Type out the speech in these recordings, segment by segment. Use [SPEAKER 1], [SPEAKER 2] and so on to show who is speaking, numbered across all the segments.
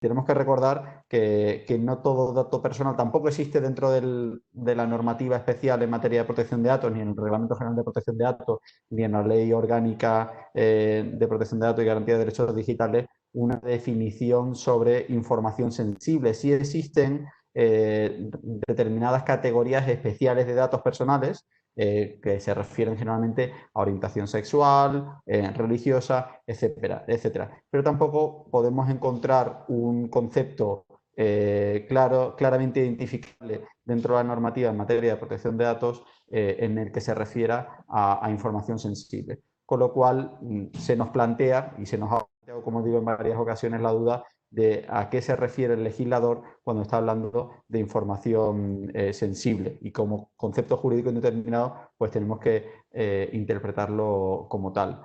[SPEAKER 1] tenemos que recordar que no todo dato personal tampoco existe dentro de la normativa especial en materia de protección de datos, ni en el Reglamento General de Protección de Datos, ni en la Ley Orgánica de Protección de Datos y Garantía de Derechos Digitales, una definición sobre información sensible. Sí existen determinadas categorías especiales de datos personales que se refieren generalmente a orientación sexual, religiosa, etcétera, etcétera. Pero tampoco podemos encontrar un concepto claramente identificable dentro de la normativa en materia de protección de datos en el que se refiera a información sensible. Con lo cual se nos plantea y se nos ha planteado, como digo, en varias ocasiones la duda de a qué se refiere el legislador cuando está hablando de información sensible, y como concepto jurídico indeterminado pues tenemos que interpretarlo como tal.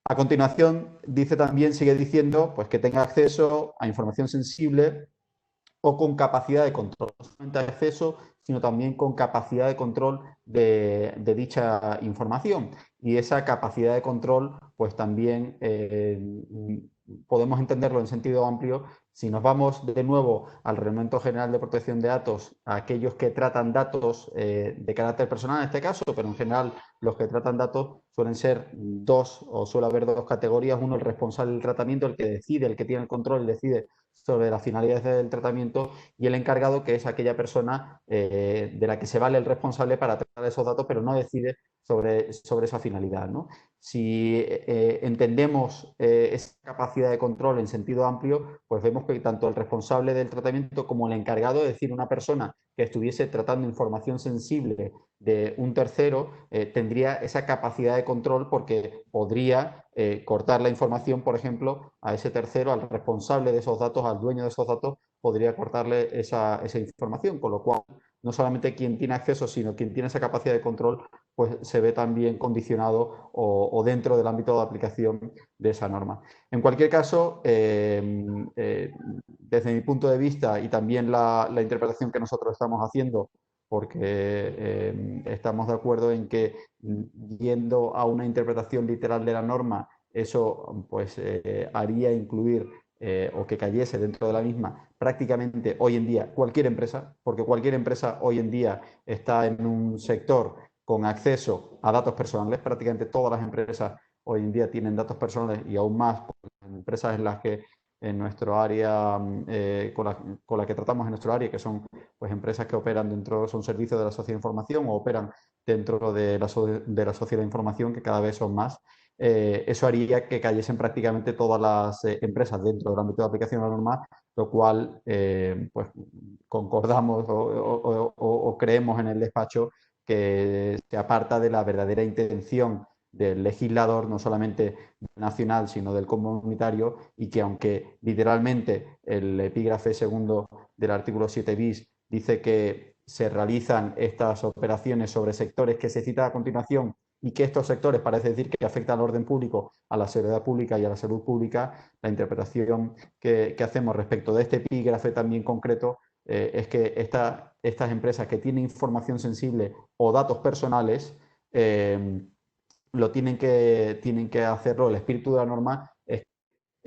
[SPEAKER 1] A continuación dice también, sigue diciendo, pues que tenga acceso a información sensible o con capacidad de control, no solamente acceso, sino también con capacidad de control de dicha información. Y esa capacidad de control, pues también podemos entenderlo en sentido amplio. Si nos vamos de nuevo al Reglamento General de Protección de Datos, a aquellos que tratan datos de carácter personal en este caso, pero en general los que tratan datos suelen ser dos, o suele haber dos categorías. Uno, el responsable del tratamiento, el que decide, el que tiene el control y decide sobre las finalidades del tratamiento, y el encargado, que es aquella persona de la que se vale el responsable para tratar esos datos, pero no decide sobre esa finalidad, ¿no? Si entendemos esa capacidad de control en sentido amplio, pues vemos que tanto el responsable del tratamiento como el encargado, es decir, una persona que estuviese tratando información sensible de un tercero, tendría esa capacidad de control porque podría cortar la información, por ejemplo, a ese tercero, al responsable de esos datos, al dueño de esos datos, podría cortarle esa información, con lo cual no solamente quien tiene acceso, sino quien tiene esa capacidad de control, pues se ve también condicionado o dentro del ámbito de aplicación de esa norma. En cualquier caso, desde mi punto de vista y también la interpretación que nosotros estamos haciendo, porque estamos de acuerdo en que yendo a una interpretación literal de la norma, eso pues haría incluir o que cayese dentro de la misma prácticamente hoy en día cualquier empresa, porque cualquier empresa hoy en día está en un sector con acceso a datos personales. Prácticamente todas las empresas hoy en día tienen datos personales, y aún más empresas en las que en nuestro área, con la que tratamos en nuestro área, que son pues empresas que operan dentro, son servicios de la sociedad de información o operan dentro de la sociedad de información, que cada vez son más. Eso haría que cayesen prácticamente todas las empresas dentro del ámbito de aplicación de la norma, lo cual pues concordamos o creemos en el despacho que se aparta de la verdadera intención del legislador, no solamente nacional, sino del comunitario, y que aunque literalmente el epígrafe segundo del artículo 7 bis dice que se realizan estas operaciones sobre sectores que se cita a continuación, y que estos sectores parece decir que afectan al orden público, a la seguridad pública y a la salud pública, la interpretación que hacemos respecto de este epígrafe también concreto es que estas empresas que tienen información sensible o datos personales lo tienen que hacerlo. El espíritu de la norma es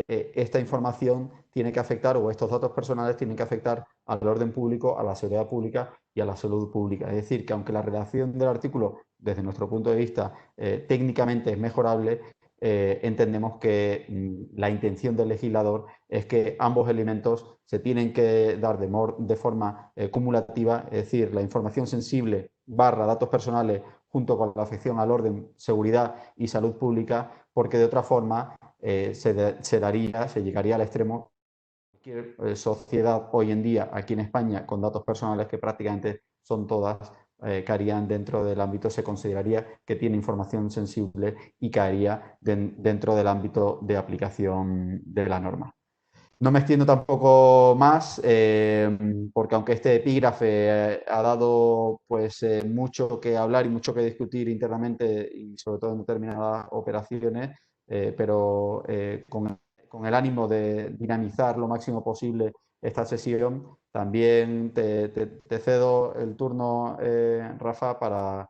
[SPEAKER 1] que esta información tiene que afectar, o estos datos personales tienen que afectar al orden público, a la seguridad pública y a la salud pública. Es decir, que aunque la redacción del artículo, desde nuestro punto de vista, técnicamente es mejorable, entendemos que la intención del legislador es que ambos elementos se tienen que dar de forma cumulativa, es decir, la información sensible barra datos personales junto con la afección al orden, seguridad y salud pública, porque de otra forma se llegaría al extremo. Cualquier sociedad hoy en día aquí en España con datos personales, que prácticamente son todas, caerían dentro del ámbito, se consideraría que tiene información sensible y caería dentro del ámbito de aplicación de la norma. No me extiendo tampoco más, porque aunque este epígrafe ha dado pues, mucho que hablar y mucho que discutir internamente, y sobre todo en determinadas operaciones, pero con el ánimo de dinamizar lo máximo posible esta sesión, también te cedo el turno, Rafa, para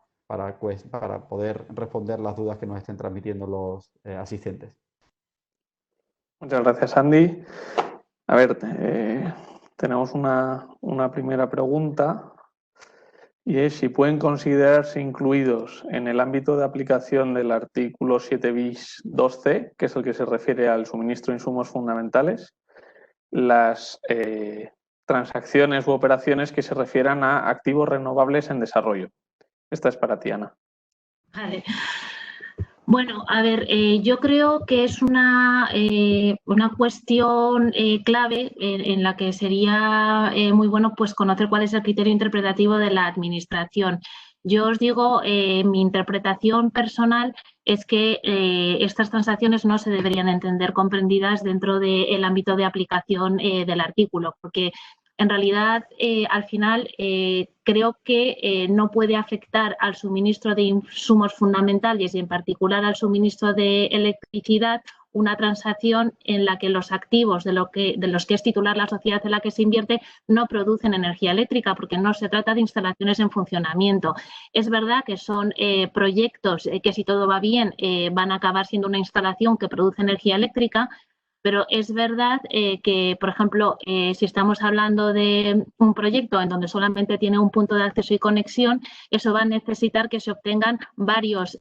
[SPEAKER 1] poder responder las dudas que nos estén transmitiendo los asistentes.
[SPEAKER 2] Muchas gracias, Andy. A ver, tenemos una primera pregunta y es si pueden considerarse incluidos en el ámbito de aplicación del artículo 7 bis 2c, que es el que se refiere al suministro de insumos fundamentales, las transacciones u operaciones que se refieran a activos renovables en desarrollo. Esta es para ti, Ana.
[SPEAKER 3] Vale. Bueno, a ver, yo creo que es una cuestión clave en la que sería muy bueno pues conocer cuál es el criterio interpretativo de la Administración. Yo os digo, mi interpretación personal es que estas transacciones no se deberían entender comprendidas dentro del ámbito de aplicación del artículo, porque en realidad, al final, creo que no puede afectar al suministro de insumos fundamentales y en particular al suministro de electricidad una transacción en la que los activos de los que es titular la sociedad en la que se invierte no producen energía eléctrica, porque no se trata de instalaciones en funcionamiento. Es verdad que son proyectos que, si todo va bien, van a acabar siendo una instalación que produce energía eléctrica, pero es verdad que, por ejemplo, si estamos hablando de un proyecto en donde solamente tiene un punto de acceso y conexión, eso va a necesitar que se obtengan varias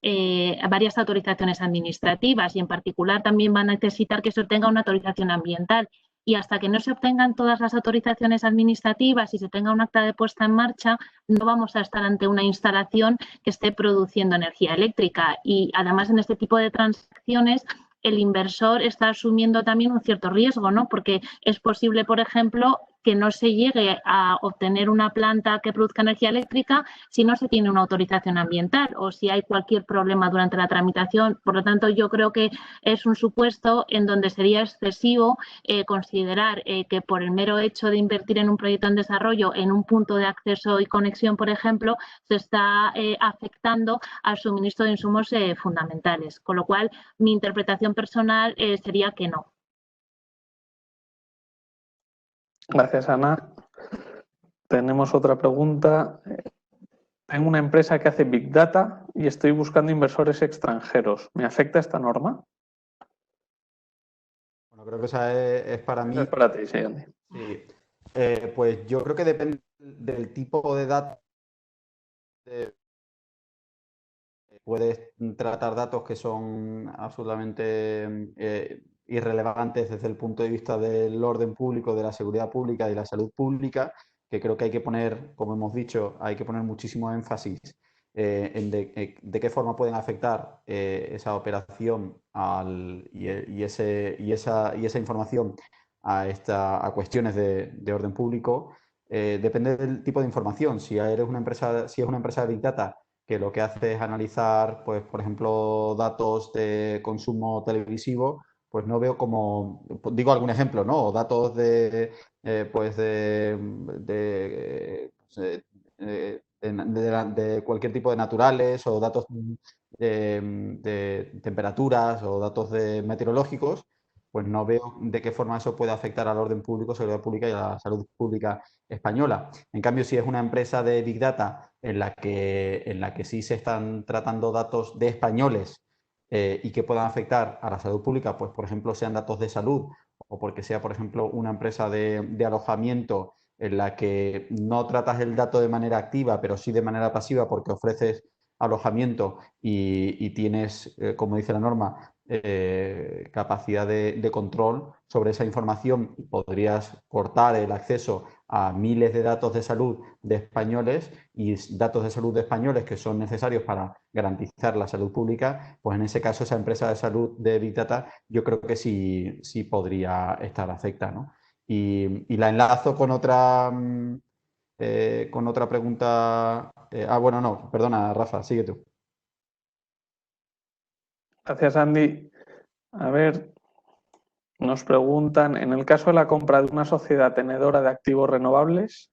[SPEAKER 3] autorizaciones administrativas y, en particular, también va a necesitar que se obtenga una autorización ambiental. Y hasta que no se obtengan todas las autorizaciones administrativas y se tenga un acta de puesta en marcha, no vamos a estar ante una instalación que esté produciendo energía eléctrica. Y, además, en este tipo de transacciones, el inversor está asumiendo también un cierto riesgo, ¿no? Porque es posible, por ejemplo, que no se llegue a obtener una planta que produzca energía eléctrica si no se tiene una autorización ambiental o si hay cualquier problema durante la tramitación. Por lo tanto, yo creo que es un supuesto en donde sería excesivo considerar que por el mero hecho de invertir en un proyecto en desarrollo en un punto de acceso y conexión, por ejemplo, se está afectando al suministro de insumos fundamentales. Con lo cual, mi interpretación personal sería que no.
[SPEAKER 2] Gracias, Ana. Tenemos otra pregunta. Tengo una empresa que hace Big Data y estoy buscando inversores extranjeros. ¿Me afecta esta norma?
[SPEAKER 1] Bueno, creo que esa es para mí.
[SPEAKER 2] Es para ti, sí, Andy.
[SPEAKER 1] Sí. Pues yo creo que depende del tipo de datos. Puedes tratar datos que son absolutamente irrelevantes desde el punto de vista del orden público, de la seguridad pública y de la salud pública, que creo que hay que poner, como hemos dicho, hay que poner muchísimo énfasis en de qué forma pueden afectar esa operación y esa información a cuestiones de orden público. Depende del tipo de información. Si es una empresa de Big Data que lo que hace es analizar, pues, por ejemplo, datos de consumo televisivo, pues no veo como, digo algún ejemplo, ¿no? O datos de cualquier tipo de naturales o datos de temperaturas o datos meteorológicos, pues no veo de qué forma eso puede afectar al orden público, seguridad pública y a la salud pública española. En cambio, si es una empresa de Big Data en la que sí se están tratando datos de españoles y que puedan afectar a la salud pública, pues por ejemplo sean datos de salud o porque sea, por ejemplo, una empresa de alojamiento en la que no tratas el dato de manera activa, pero sí de manera pasiva porque ofreces alojamiento y tienes, como dice la norma, capacidad de control sobre esa información y podrías cortar el acceso a miles de datos de salud de españoles y datos de salud de españoles que son necesarios para garantizar la salud pública, pues en ese caso esa empresa de salud de Big Data yo creo que sí podría estar afectada, ¿no? Y la enlazo con otra pregunta. Bueno, no, perdona, Rafa, sigue tú.
[SPEAKER 2] Gracias, Andy. A ver, nos preguntan, en el caso de la compra de una sociedad tenedora de activos renovables,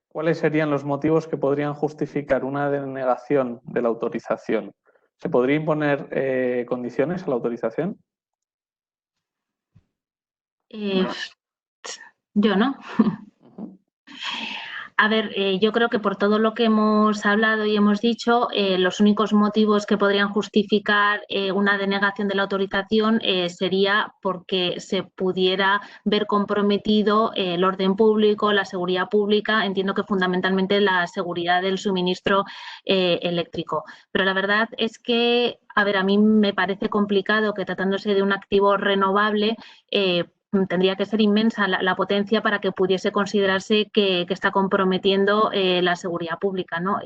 [SPEAKER 2] ¿cuáles serían los motivos que podrían justificar una denegación de la autorización? ¿Se podría imponer condiciones a la autorización?
[SPEAKER 3] Yo no. A ver, yo creo que por todo lo que hemos hablado y hemos dicho, los únicos motivos que podrían justificar una denegación de la autorización sería porque se pudiera ver comprometido el orden público, la seguridad pública, entiendo que fundamentalmente la seguridad del suministro eléctrico. Pero la verdad es que, a ver, a mí me parece complicado que tratándose de un activo renovable, tendría que ser inmensa la potencia para que pudiese considerarse que está comprometiendo la seguridad pública, ¿no?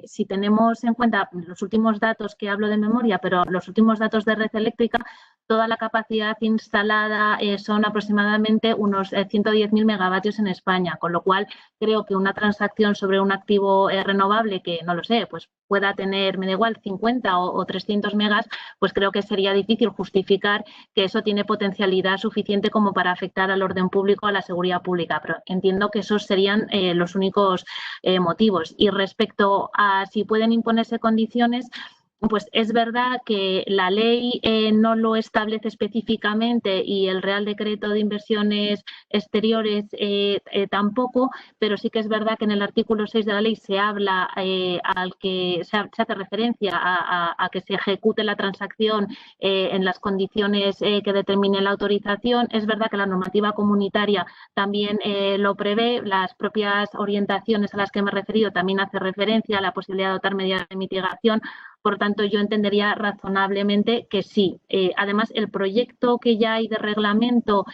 [SPEAKER 3] Si tenemos en cuenta los últimos datos, que hablo de memoria, pero los últimos datos de red eléctrica, toda la capacidad instalada son aproximadamente unos 110.000 megavatios en España, con lo cual creo que una transacción sobre un activo renovable que, no lo sé, pues pueda tener, me da igual, 50 o 300 megas, pues creo que sería difícil justificar que eso tiene potencialidad suficiente como para afectar al orden público, a la seguridad pública. Pero entiendo que esos serían los únicos motivos. Y respecto a si pueden imponerse condiciones, pues es verdad que la ley no lo establece específicamente y el Real Decreto de Inversiones Exteriores tampoco, pero sí que es verdad que en el artículo 6 de la ley se habla al que se hace referencia a que se ejecute la transacción en las condiciones que determine la autorización. Es verdad que la normativa comunitaria también lo prevé, las propias orientaciones a las que me he referido también hace referencia a la posibilidad de adoptar medidas de mitigación. Por tanto, yo entendería razonablemente que sí. Además, el proyecto que ya hay de reglamento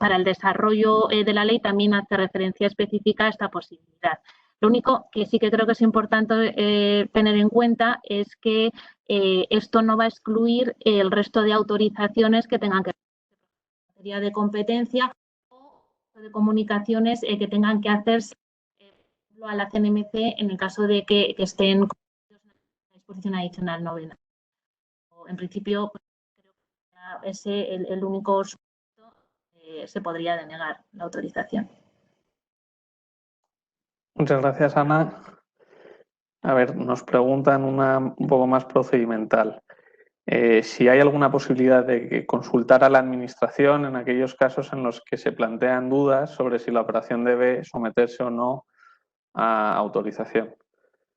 [SPEAKER 3] para el desarrollo de la ley también hace referencia específica a esta posibilidad. Lo único que sí que creo que es importante tener en cuenta es que esto no va a excluir el resto de autorizaciones que tengan que ser de competencia o de comunicaciones que tengan que hacerse a la CNMC en el caso de que estén en la disposición adicional novena. En principio, pues, creo que ese es el único supuesto se podría denegar la autorización.
[SPEAKER 2] Muchas gracias, Ana. A ver, nos preguntan una un poco más procedimental. Si hay alguna posibilidad de consultar a la Administración en aquellos casos en los que se plantean dudas sobre si la operación debe someterse o no a autorización.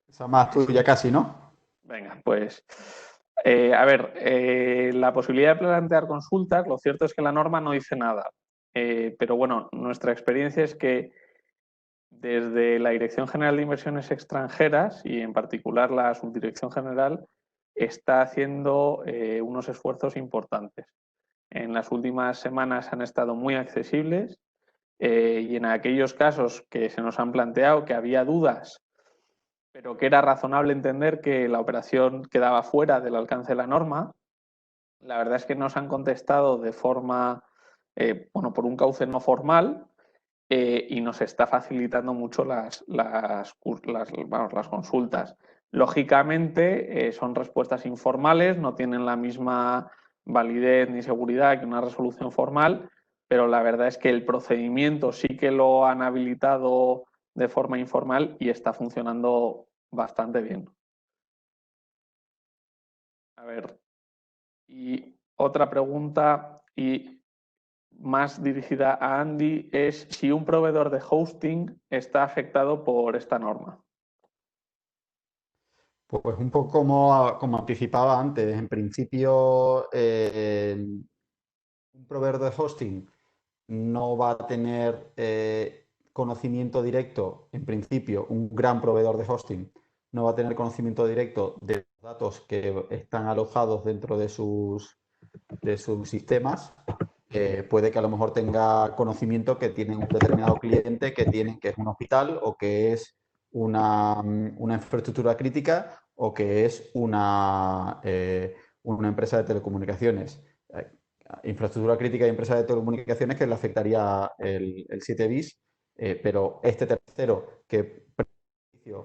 [SPEAKER 1] Esa más tuya casi, ¿no?
[SPEAKER 2] Venga, pues a ver, la posibilidad de plantear consultas, lo cierto es que la norma no dice nada, pero bueno, nuestra experiencia es que desde la Dirección General de Inversiones Extranjeras y en particular la Subdirección General está haciendo unos esfuerzos importantes. En las últimas semanas han estado muy accesibles y en aquellos casos que se nos han planteado que había dudas, pero que era razonable entender que la operación quedaba fuera del alcance de la norma, la verdad es que nos han contestado de forma, bueno, por un cauce no formal y nos está facilitando mucho las consultas. Lógicamente, son respuestas informales, no tienen la misma validez ni seguridad que una resolución formal, pero la verdad es que el procedimiento sí que lo han habilitado de forma informal y está funcionando bastante bien. A ver, y otra pregunta y más dirigida a Andy es si un proveedor de hosting está afectado por esta norma.
[SPEAKER 1] Pues un poco como anticipaba antes, en principio un proveedor de hosting no va a tener conocimiento directo, en principio, un gran proveedor de hosting no va a tener conocimiento directo de los datos que están alojados dentro de sus sistemas. Puede que a lo mejor tenga conocimiento que tiene un determinado cliente que es un hospital o que es una infraestructura crítica o que es una empresa de telecomunicaciones. Infraestructura crítica y empresa de telecomunicaciones que le afectaría el 7 bis, pero este tercero que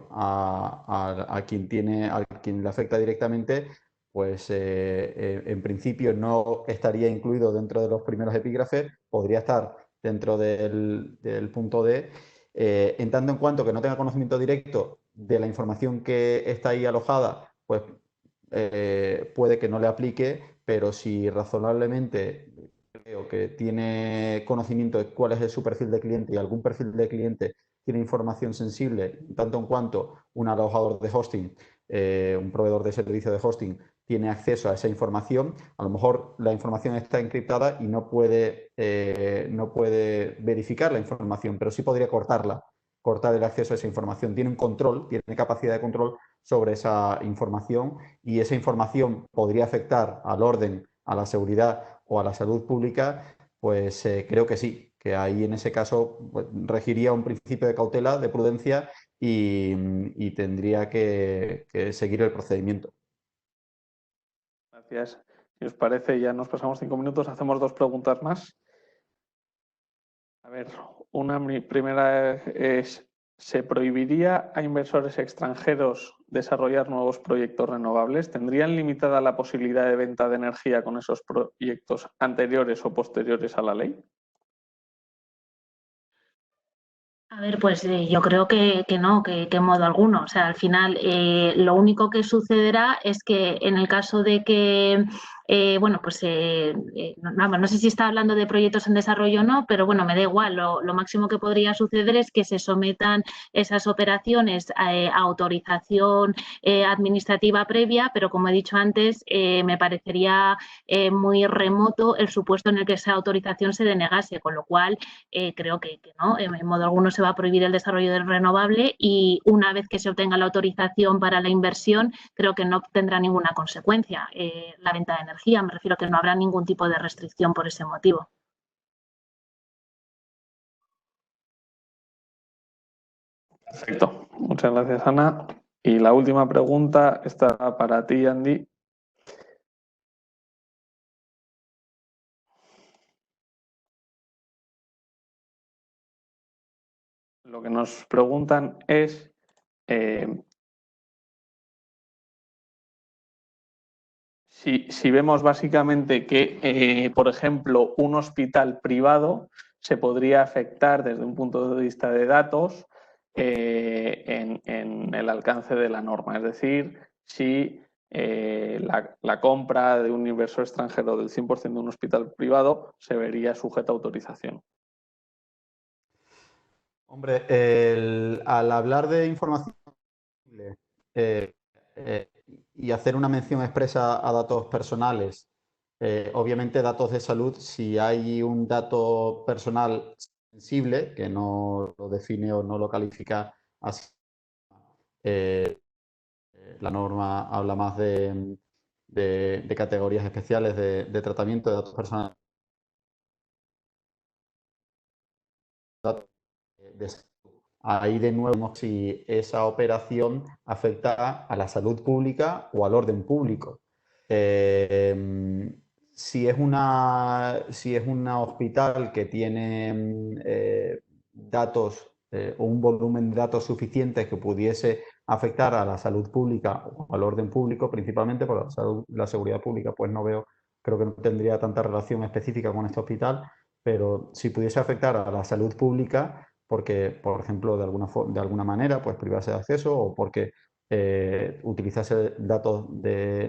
[SPEAKER 1] a quien le afecta directamente, pues en principio no estaría incluido dentro de los primeros epígrafes, podría estar dentro del punto D, en tanto en cuanto que no tenga conocimiento directo de la información que está ahí alojada, pues puede que no le aplique, pero si razonablemente creo que tiene conocimiento de cuál es su perfil de cliente y algún perfil de cliente tiene información sensible, tanto en cuanto un alojador de hosting, un proveedor de servicio de hosting, tiene acceso a esa información. A lo mejor la información está encriptada y no puede verificar la información, pero sí podría cortar el acceso a esa información. Tiene un control, tiene capacidad de control sobre esa información y esa información podría afectar al orden, a la seguridad o a la salud pública. Pues creo que sí, que ahí en ese caso pues, regiría un principio de cautela, de prudencia y tendría que seguir el procedimiento.
[SPEAKER 2] Gracias. Si os parece, ya nos pasamos 5 minutos, hacemos 2 preguntas más. A ver, una primera es, ¿se prohibiría a inversores extranjeros desarrollar nuevos proyectos renovables? ¿Tendrían limitada la posibilidad de venta de energía con esos proyectos anteriores o posteriores a la ley?
[SPEAKER 3] A ver, pues yo creo que no, que en modo alguno. O sea, al final lo único que sucederá es que en el caso de que, no sé si está hablando de proyectos en desarrollo o no, pero bueno, me da igual. Lo máximo que podría suceder es que se sometan esas operaciones a autorización administrativa previa, pero como he dicho antes, me parecería muy remoto el supuesto en el que esa autorización se denegase, con lo cual creo que no, en modo alguno se va a prohibir el desarrollo del renovable y una vez que se obtenga la autorización para la inversión, creo que no tendrá ninguna consecuencia la venta de energía. Me refiero a que no habrá ningún tipo de restricción por ese motivo.
[SPEAKER 2] Perfecto. Muchas gracias, Ana. Y la última pregunta está para ti, Andy. Lo que nos preguntan es si vemos básicamente que, por ejemplo, un hospital privado se podría afectar desde un punto de vista de datos en el alcance de la norma. Es decir, si la compra de un inversor extranjero del 100% de un hospital privado se vería sujeta a autorización.
[SPEAKER 1] Hombre, al hablar de información eh, y hacer una mención expresa a datos personales, obviamente datos de salud, si hay un dato personal sensible que no lo define o no lo califica así, la norma habla más de categorías especiales de tratamiento de datos personales. Ahí de nuevo si esa operación afecta a la salud pública o al orden público. Si es un hospital que tiene datos o un volumen de datos suficientes que pudiese afectar a la salud pública o al orden público, principalmente por la seguridad pública, pues creo que no tendría tanta relación específica con este hospital, pero si pudiese afectar a la salud pública, porque, por ejemplo, de alguna manera, pues privarse de acceso o porque utilizase datos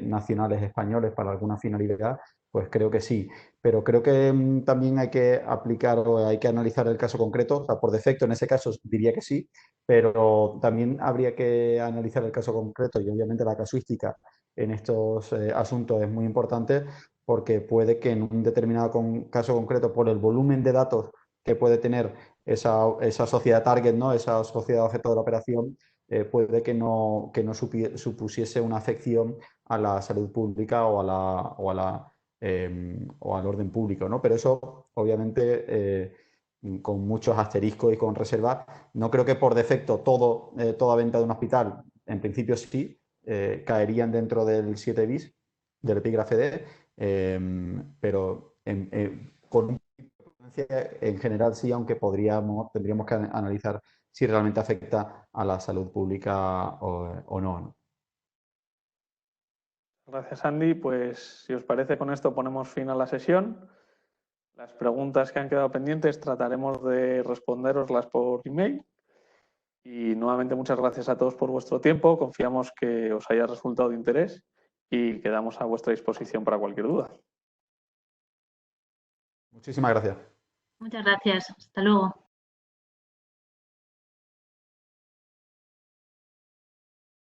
[SPEAKER 1] nacionales españoles para alguna finalidad, pues creo que sí. Pero creo que también hay que aplicar o hay que analizar el caso concreto. O sea, por defecto, en ese caso diría que sí, pero también habría que analizar el caso concreto y obviamente la casuística en estos asuntos es muy importante porque puede que en un determinado caso concreto, por el volumen de datos que puede tener esa sociedad target, ¿no? Esa sociedad objeto de la operación, puede que no supusiese una afección a la salud pública o al orden público, ¿no? Pero eso, obviamente, con muchos asteriscos y con reservas, no creo que por defecto toda venta de un hospital, en principio sí, caerían dentro del 7 bis, del epígrafe D, pero con un en general sí, aunque tendríamos que analizar si realmente afecta a la salud pública o no.
[SPEAKER 2] Gracias, Andy. Pues si os parece, con esto ponemos fin a la sesión. Las preguntas que han quedado pendientes trataremos de responderoslas por email. Y nuevamente muchas gracias a todos por vuestro tiempo. Confiamos que os haya resultado de interés y quedamos a vuestra disposición para cualquier duda.
[SPEAKER 1] Muchísimas gracias.
[SPEAKER 3] Muchas gracias. Hasta luego.